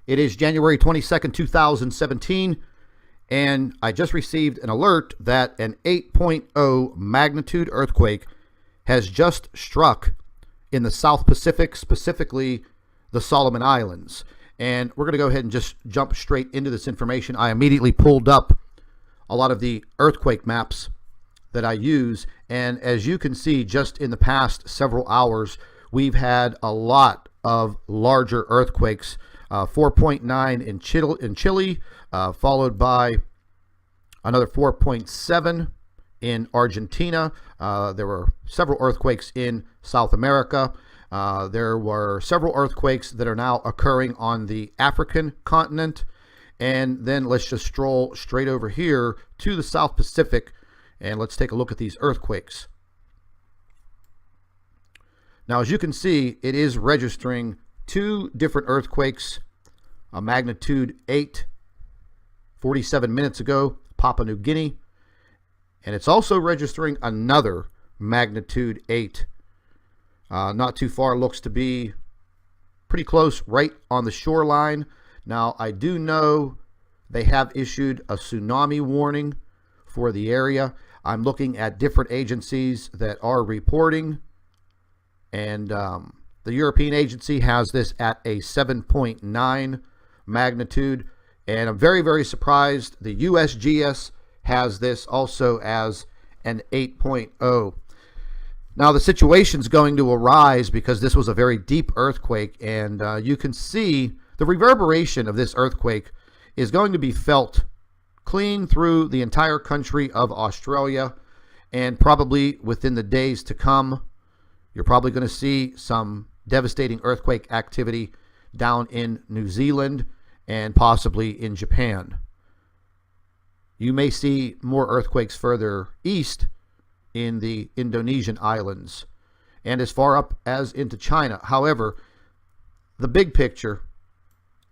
It is January 22nd, 2017, and I just received an alert that an 8.0 magnitude earthquake has just struck in the South Pacific, specifically the Solomon Islands. And we're going to go ahead and just jump straight into this information. I immediately pulled up a lot of the earthquake maps that I use, and as you can see, just in the past several hours, we've had a lot of larger earthquakes. 4.9 in Chile, followed by another 4.7 in Argentina. There were several earthquakes in South America. There were several earthquakes that are now occurring on the African continent. And then let's just stroll straight over here to the South Pacific, and let's take a look at these earthquakes. Now, as you can see, it is registering two different earthquakes. A magnitude 8 47 minutes ago, Papua New Guinea, and it's also registering another magnitude 8 not too far. Looks to be pretty close, right on the shoreline. Now, I do know they have issued a tsunami warning for the area. I'm looking at different agencies that are reporting, and the European agency has this at a 7.9 magnitude, and I'm very, very surprised the USGS has this also as an 8.0. Now, the situation's going to arise because this was a very deep earthquake, and you can see the reverberation of this earthquake is going to be felt clean through the entire country of Australia, and probably within the days to come, you're probably going to see some devastating earthquake activity down in New Zealand and possibly in Japan. You may see more earthquakes further east in the Indonesian islands and as far up as into China. However, the big picture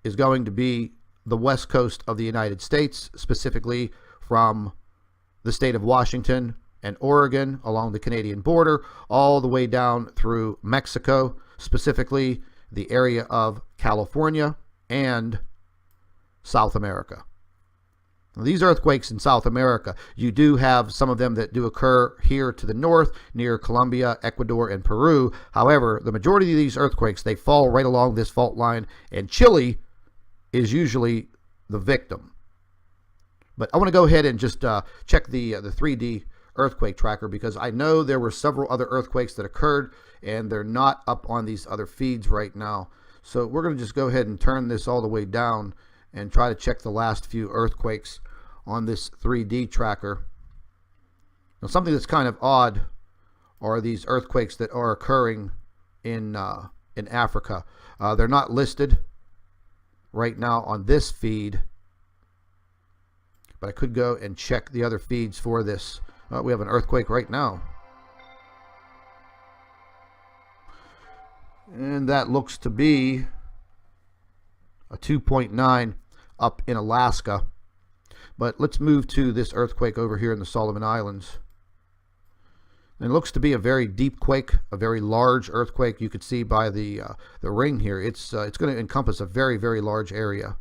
is going to be the west coast of the United States, specifically from the state of Washington and Oregon along the Canadian border, all the way down through Mexico, specifically the area of California and South America. Now, these earthquakes in South America, you do have some of them that do occur here to the north near Colombia, Ecuador, and Peru. However, the majority of these earthquakes, they fall right along this fault line, and Chile is usually the victim. But I want to go ahead and just check the 3D earthquake tracker, because I know there were several other earthquakes that occurred, and they're not up on these other feeds right now. So we're going to just go ahead and turn this all the way down and try to check the last few earthquakes on this 3D tracker. Now, something that's kind of odd are these earthquakes that are occurring in Africa. They're not listed right now on this feed, but I could go and check the other feeds for this. We have an earthquake right now, and that looks to be a 2.9 up in Alaska. But let's move to this earthquake over here in the Solomon Islands. And it looks to be a very deep quake, a very large earthquake. You could see by the ring here, it's going to encompass a very, very large area.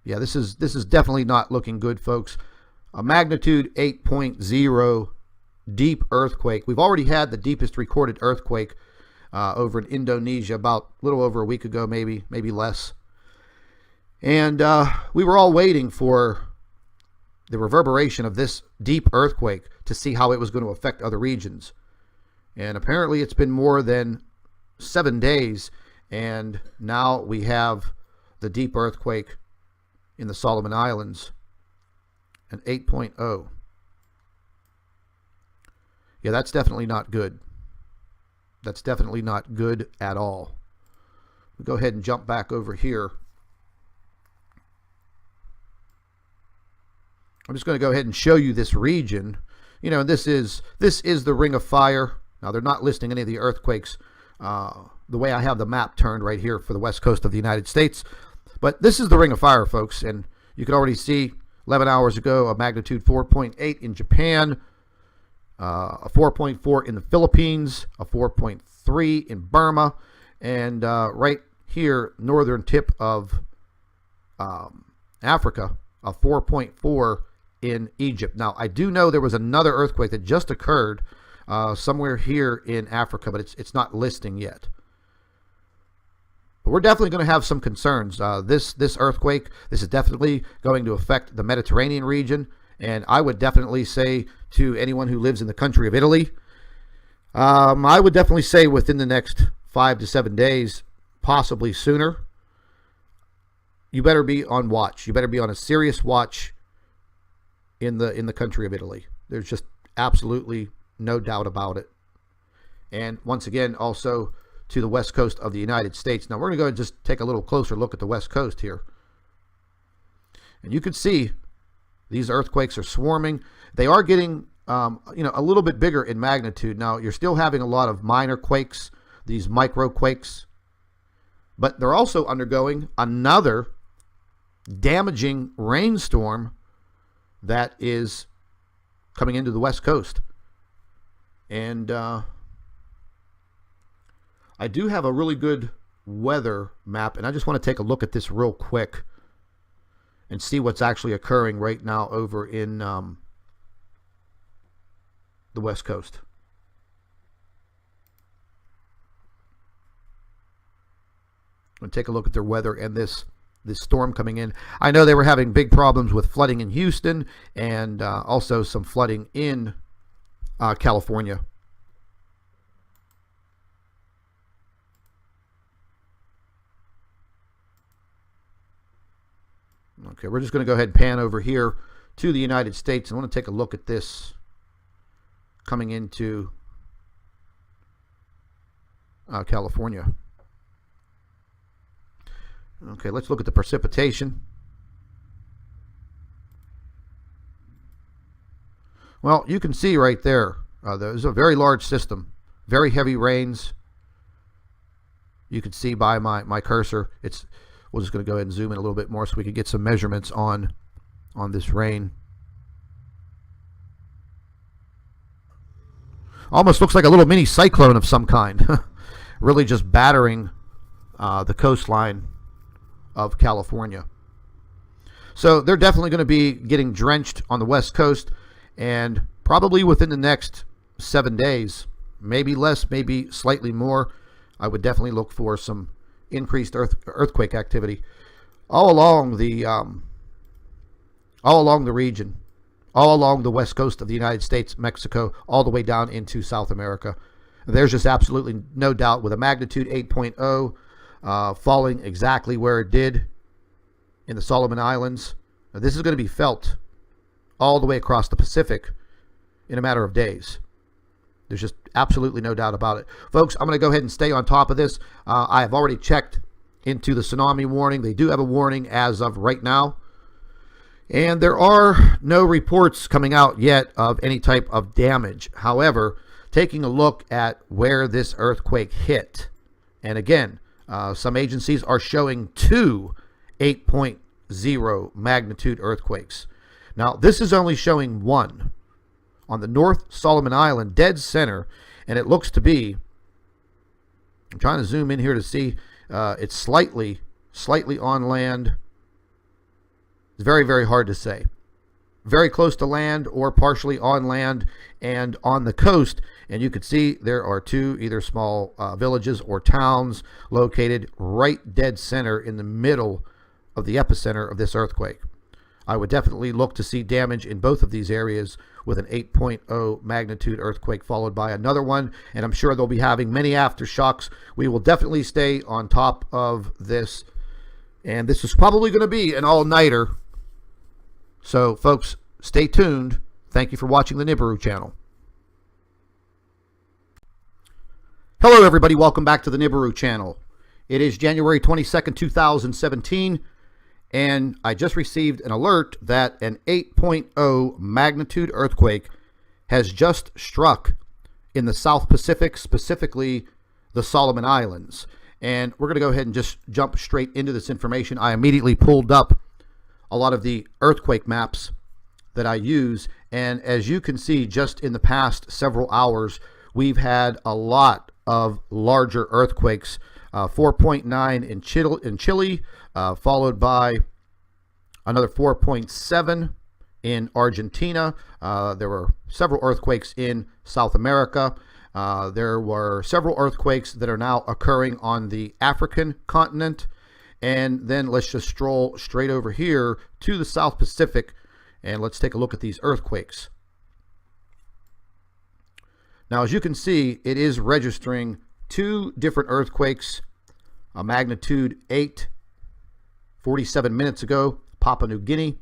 Yeah, this is definitely not looking good, folks. A magnitude 8.0 deep earthquake. We've already had the deepest recorded earthquake over in Indonesia about a little over a week ago, maybe less. And we were all waiting for the reverberation of this deep earthquake to see how it was going to affect other regions. And apparently it's been more than 7 days, and now we have the deep earthquake in the Solomon Islands, an 8.0. Yeah, that's definitely not good. That's definitely not good at all. We'll go ahead and jump back over here. I'm just going to go ahead and show you this region. You know, this is the Ring of Fire. Now, they're not listing any of the earthquakes the way I have the map turned right here for the west coast of the United States. But this is the Ring of Fire, folks, and you can already see 11 hours ago a magnitude 4.8 in Japan, a 4.4 in the Philippines, a 4.3 in Burma, and right here, northern tip of Africa, a 4.4 in Egypt. Now, I do know there was another earthquake that just occurred somewhere here in Africa, but it's not listing yet. But we're definitely going to have some concerns. This earthquake, this is definitely going to affect the Mediterranean region, and I would definitely say to anyone who lives in the country of Italy, I would definitely say within the next 5 to 7 days, possibly sooner, you better be on watch. You better be on a serious watch in the country of Italy. There's just absolutely no doubt about it. And once again, also to the west coast of the United States. Now we're going to go and just take a little closer look at the west coast here. And you can see these earthquakes are swarming. They are getting a little bit bigger in magnitude. Now you're still having a lot of minor quakes, these micro quakes, but they're also undergoing another damaging rainstorm that is coming into the west coast. And I do have a really good weather map, and I just want to take a look at this real quick and see what's actually occurring right now over in the west coast. I'm going to take a look at their weather and this storm coming in. I know they were having big problems with flooding in Houston and also some flooding in California. Okay, we're just going to go ahead and pan over here to the United States. I want to take a look at this coming into California. Okay, let's look at the precipitation. Well, you can see right there, there's a very large system, very heavy rains. You can see by my cursor, we're just going to go ahead and zoom in a little bit more so we can get some measurements on this rain. Almost looks like a little mini cyclone of some kind. Really just battering the coastline of California. So they're definitely going to be getting drenched on the west coast, and probably within the next 7 days, maybe less, maybe slightly more, I would definitely look for some increased earthquake activity all along the region, all along the west coast of the United States, Mexico, all the way down into South America. There's just absolutely no doubt, with a magnitude 8.0 falling exactly where it did in the Solomon Islands. Now, this is going to be felt all the way across the Pacific in a matter of days. There's just absolutely no doubt about it. Folks, I'm going to go ahead and stay on top of this. I have already checked into the tsunami warning. They do have a warning as of right now. And there are no reports coming out yet of any type of damage. However, taking a look at where this earthquake hit, and again, some agencies are showing 2 8.0 magnitude earthquakes. Now, this is only showing 1 on the North Solomon Island, dead center, and it looks to be, I'm trying to zoom in here to see, it's slightly on land. It's very, very hard to say. Very close to land or partially on land and on the coast. And you can see there are 2 either small villages or towns located right dead center in the middle of the epicenter of this earthquake. I would definitely look to see damage in both of these areas with an 8.0 magnitude earthquake followed by another one. And I'm sure they'll be having many aftershocks. We will definitely stay on top of this. And this is probably going to be an all-nighter. So, folks, stay tuned. Thank you for watching the Nibiru channel. Hello, everybody. Welcome back to the Nibiru channel. It is January 22nd, 2017, and I just received an alert that an 8.0 magnitude earthquake has just struck in the South Pacific, specifically the Solomon Islands. And we're going to go ahead and just jump straight into this information. I immediately pulled up a lot of the earthquake maps that I use, and as you can see, just in the past several hours, we've had a lot of larger earthquakes 4.9 in Chile, followed by another 4.7 in Argentina. There were several earthquakes in South America. There were several earthquakes that are now occurring on the African continent. And then let's just stroll straight over here to the South Pacific, and let's take a look at these earthquakes. Now, as you can see, it is registering 2 different earthquakes, a magnitude 8, 47 minutes ago, Papua New Guinea,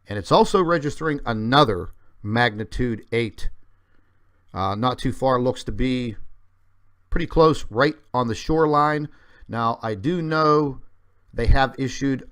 and it's also registering another magnitude 8, not too far, looks to be pretty close, right on the shoreline. Now, I do know they have issued a